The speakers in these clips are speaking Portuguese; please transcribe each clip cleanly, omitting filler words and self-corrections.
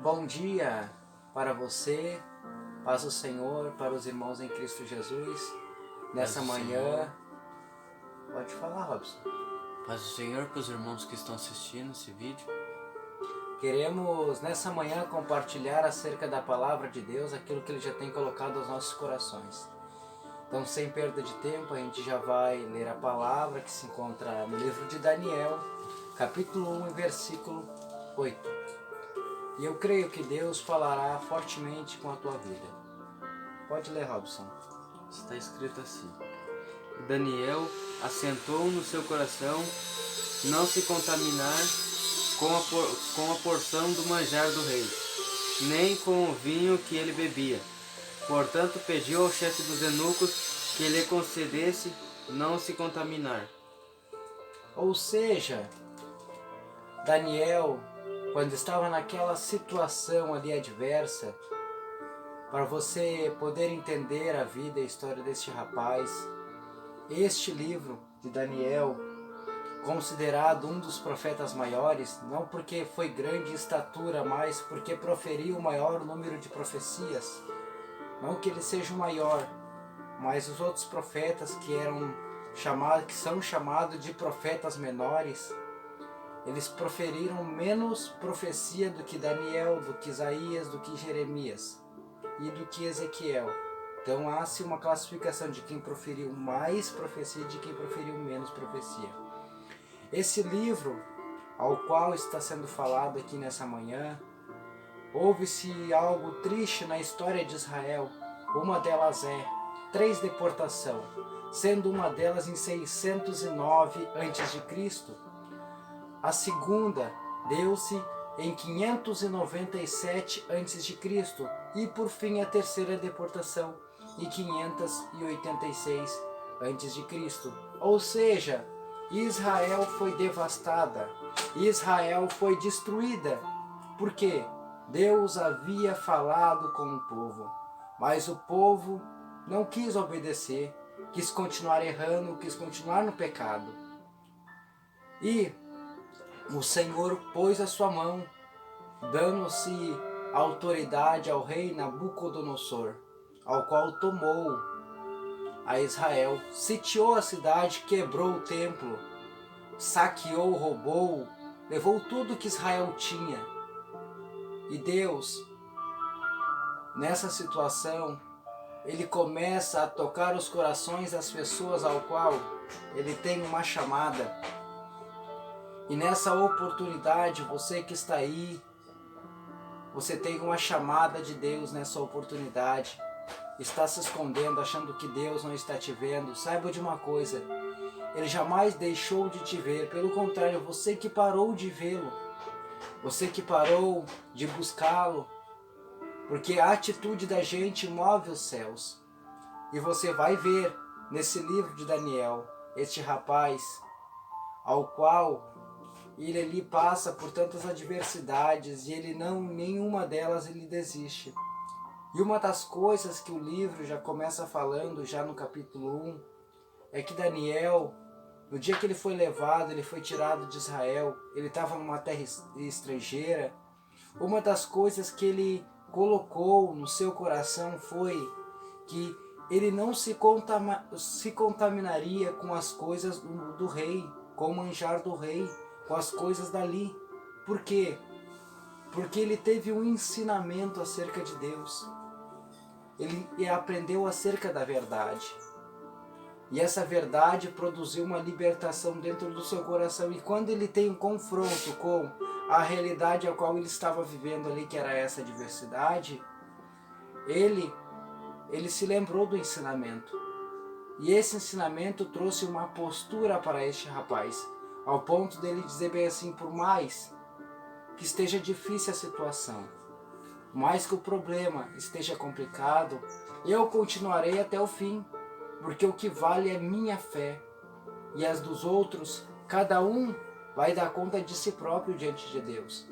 Bom dia para você, paz do Senhor, para os irmãos em Cristo Jesus. Nessa manhã, pode falar, Robson. Paz do Senhor para os irmãos que estão assistindo esse vídeo. Queremos nessa manhã compartilhar acerca da palavra de Deus, aquilo que Ele já tem colocado aos nossos corações. Então, sem perda de tempo, a gente já vai ler a palavra que se encontra no livro de Daniel, capítulo 1, versículo 8. E eu creio que Deus falará fortemente com a tua vida. Pode ler, Robson. Está escrito assim: Daniel assentou no seu coração não se contaminar com a porção do manjar do rei, nem com o vinho que ele bebia. Portanto, pediu ao chefe dos eunucos que lhe concedesse não se contaminar. Ou seja, Daniel, quando estava naquela situação ali adversa, para você poder entender a vida e a história deste rapaz, este livro de Daniel, considerado um dos profetas maiores, não porque foi grande em estatura, mas porque proferiu o maior número de profecias. Não que ele seja o maior, mas os outros profetas que são chamados de profetas menores, eles proferiram menos profecia do que Daniel, do que Isaías, do que Jeremias e do que Ezequiel. Então há-se uma classificação de quem proferiu mais profecia e de quem proferiu menos profecia. Esse livro, ao qual está sendo falado aqui nessa manhã, houve-se algo triste na história de Israel. Uma delas é 3 deportações, sendo uma delas em 609 a.C. A segunda deu-se em 597 a.C. e por fim a terceira deportação em 586 a.C. Ou seja, Israel foi devastada, Israel foi destruída, porque Deus havia falado com o povo, mas o povo não quis obedecer, quis continuar errando, quis continuar no pecado. E o Senhor pôs a sua mão, dando-se autoridade ao rei Nabucodonosor, ao qual tomou a Israel, sitiou a cidade, quebrou o templo, saqueou, roubou, levou tudo que Israel tinha. E Deus, nessa situação, Ele começa a tocar os corações das pessoas ao qual Ele tem uma chamada. E nessa oportunidade, você que está aí, você tem uma chamada de Deus nessa oportunidade. Está se escondendo, achando que Deus não está te vendo. Saiba de uma coisa, Ele jamais deixou de te ver. Pelo contrário, você que parou de vê-lo, você que parou de buscá-lo, porque a atitude da gente move os céus. E você vai ver nesse livro de Daniel, este rapaz, ao qual ele passa por tantas adversidades e nenhuma delas ele desiste. E uma das coisas que o livro já começa falando, já no capítulo 1, é que Daniel, no dia que ele foi levado, ele foi tirado de Israel, ele estava numa terra estrangeira, uma das coisas que ele colocou no seu coração foi que ele não se contaminaria com as coisas do rei, com o manjar do rei, com as coisas dali. Por quê? Porque ele teve um ensinamento acerca de Deus. Ele aprendeu acerca da verdade. E essa verdade produziu uma libertação dentro do seu coração. E quando ele tem um confronto com a realidade a qual ele estava vivendo ali, que era essa adversidade, ele se lembrou do ensinamento. E esse ensinamento trouxe uma postura para este rapaz, ao ponto dele dizer bem assim: por mais que esteja difícil a situação, mais que o problema esteja complicado, eu continuarei até o fim, porque o que vale é minha fé, e as dos outros, cada um vai dar conta de si próprio diante de Deus.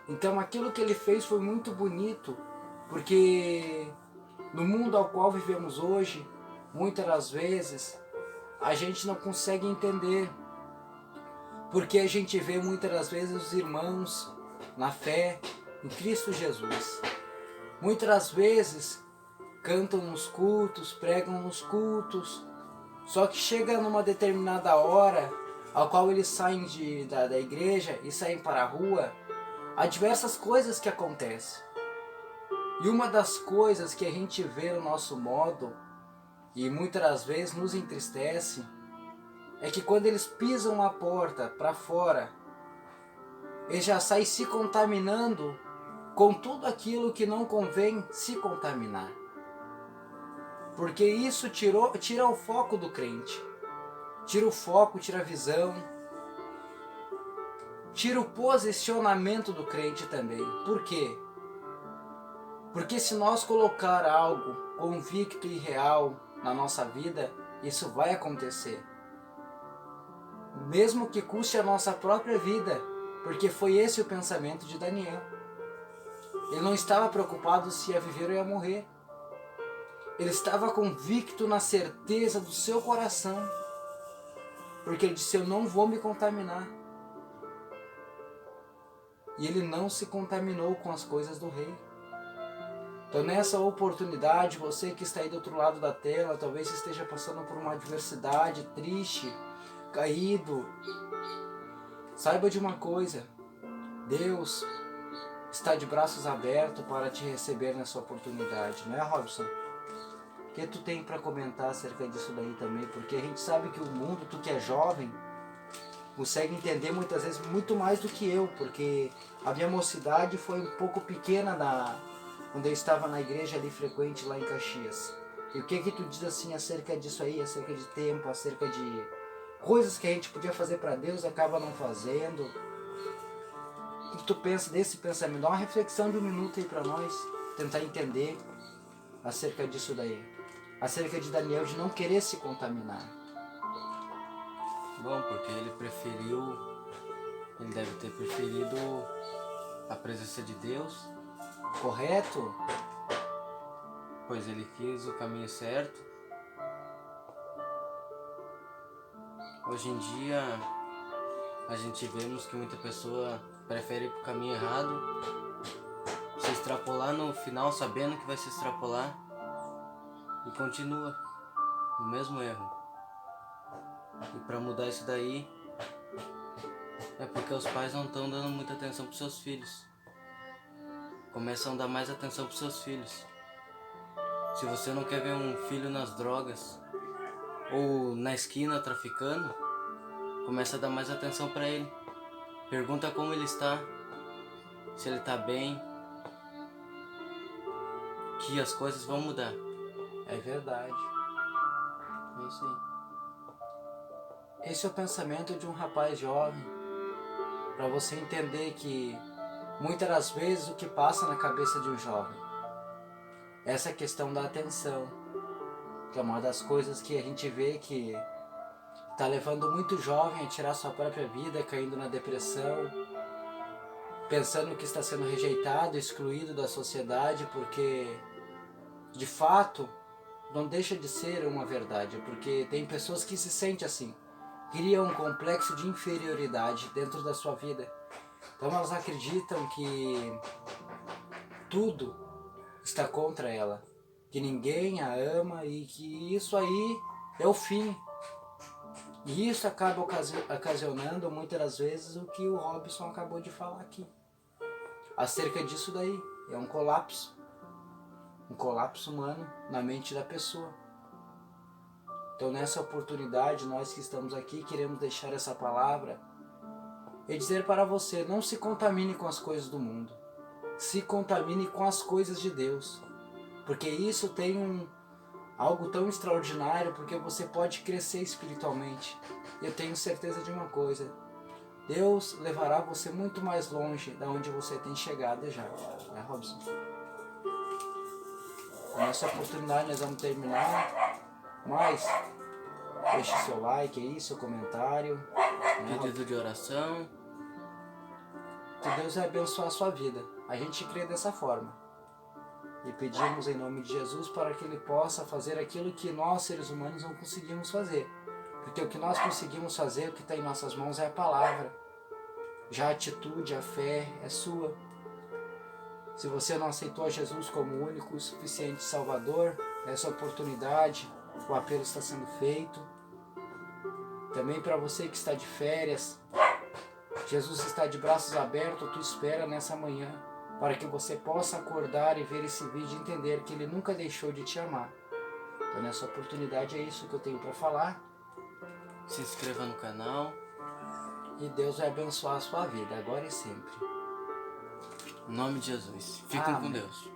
Então aquilo que ele fez foi muito bonito, porque no mundo ao qual vivemos hoje, muitas das vezes, a gente não consegue entender, porque a gente vê muitas das vezes os irmãos na fé, em Cristo Jesus. Muitas das vezes cantam nos cultos, pregam nos cultos, só que chega numa determinada hora, ao qual eles saem da igreja e saem para a rua, há diversas coisas que acontecem. E uma das coisas que a gente vê no nosso modo, e muitas das vezes nos entristece, é que quando eles pisam a porta para fora, eles já saem se contaminando com tudo aquilo que não convém se contaminar. Porque isso tira o foco do crente. Tira o foco, tira a visão. Tira o posicionamento do crente também. Por quê? Porque se nós colocar algo convicto e real na nossa vida, isso vai acontecer. Mesmo que custe a nossa própria vida, porque foi esse o pensamento de Daniel. Ele não estava preocupado se ia viver ou ia morrer. Ele estava convicto na certeza do seu coração, porque ele disse: eu não vou me contaminar. E ele não se contaminou com as coisas do rei. Então nessa oportunidade, você que está aí do outro lado da tela, talvez esteja passando por uma adversidade, triste, caído, saiba de uma coisa: Deus está de braços abertos para te receber nessa oportunidade, não é, Robson? O que tu tem para comentar acerca disso daí também? Porque a gente sabe que o mundo, tu que é jovem, consegue entender muitas vezes muito mais do que eu, porque a minha mocidade foi um pouco pequena quando eu estava na igreja ali frequente lá em Caxias. E o que tu diz assim acerca disso aí, acerca de tempo, acerca de coisas que a gente podia fazer para Deus e acaba não fazendo? O que tu pensa desse pensamento? Dá uma reflexão de um minuto aí para nós, tentar entender acerca disso daí. Acerca de Daniel, de não querer se contaminar. Bom, porque ele deve ter preferido a presença de Deus. Correto? Pois ele quis o caminho certo. Hoje em dia, a gente vemos que muita pessoa prefere ir pro caminho errado, se extrapolar no final sabendo que vai se extrapolar e continua no mesmo erro. E para mudar isso daí, é porque os pais não estão dando muita atenção pros seus filhos. Começam a dar mais atenção pros seus filhos. Se você não quer ver um filho nas drogas ou na esquina traficando, começa a dar mais atenção para ele. Pergunta como ele está, se ele está bem, que as coisas vão mudar. É verdade. É isso aí. Esse é o pensamento de um rapaz jovem, para você entender que muitas das vezes o que passa na cabeça de um jovem, essa questão da atenção, que é uma das coisas que a gente vê que está levando muito jovem a tirar sua própria vida, caindo na depressão, pensando que está sendo rejeitado, excluído da sociedade, porque de fato não deixa de ser uma verdade, porque tem pessoas que se sentem assim, criam um complexo de inferioridade dentro da sua vida. Então elas acreditam que tudo está contra ela, que ninguém a ama e que isso aí é o fim. E isso acaba ocasionando muitas das vezes o que o Robson acabou de falar aqui. Acerca disso daí, é um colapso humano na mente da pessoa. Então nessa oportunidade, nós que estamos aqui queremos deixar essa palavra e dizer para você: não se contamine com as coisas do mundo, se contamine com as coisas de Deus, porque isso tem algo tão extraordinário, porque você pode crescer espiritualmente. Eu tenho certeza de uma coisa: Deus levará você muito mais longe da onde você tem chegado já, né, Robson? Nessa oportunidade nós vamos terminar, mas deixe seu like aí, seu comentário, né, Pedido de oração. que Deus vai abençoar a sua vida. A gente crê dessa forma. E pedimos em nome de Jesus para que Ele possa fazer aquilo que nós, seres humanos, não conseguimos fazer. Porque o que nós conseguimos fazer, o que está em nossas mãos é a palavra. Já a atitude, a fé é sua. Se você não aceitou a Jesus como o único e suficiente Salvador, nessa oportunidade, o apelo está sendo feito. Também para você que está de férias, Jesus está de braços abertos à tua espera nessa manhã, para que você possa acordar e ver esse vídeo e entender que Ele nunca deixou de te amar. Então nessa oportunidade é isso que eu tenho para falar. Se inscreva no canal. E Deus vai abençoar a sua vida, agora e sempre. Em nome de Jesus. Fiquem com Amém. Deus.